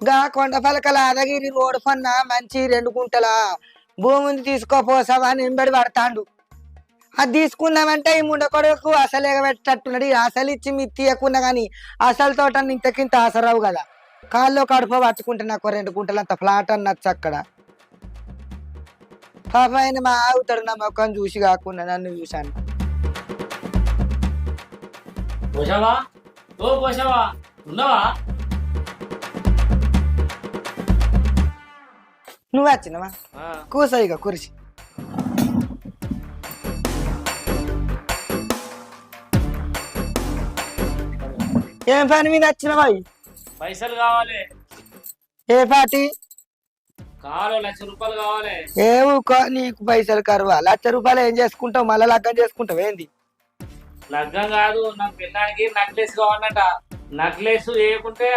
గా కొండ పలకల అదగిరి రోడ్డు పన్న మంచి 2 గుంటల భూమిని తీసుకోపోసావా అని ఎంబడి పడతాండు. అది తీసుకుందామంటే ఈ ముండకొడుకు అసలు ఎగబెట్టట్టున్నాడు. అసలు ఇచ్చి మీ తీయకున్నా గాని అసలు తోట ఇంతకింత ఆసరావు కదా. కాళ్ళు కడుపు పట్టుకుంటే నాకు 2 గుంటలంత ఫ్లాట్ అన్నచ్చు అక్కడ. పాప ఆయన మా ఆగుతాడు నా మొక్కం చూసి కాకుండా నన్ను చూశాను. పోషావా ఓ పోషావా ఉన్నావా? నువ్వు వచ్చినవా? కూసో ఇక కురిసి. ఏం పని మీద వచ్చినవా? పైసలు కావాలి. ఏ పార్టీ? కావాలి, 1,00,000 రూపాయలు కావాలి. ఊకో నీకు పైసలు కరువా? 1,00,000 రూపాయలు ఏం చేసుకుంటావు? మళ్ళా లగ్గం చేసుకుంటావు ఏంది? లగ్గం కాదు, నాకు పిల్లానికి నక్లెస్ కావాలన్నట. నక్లెస్ వేయకుంటే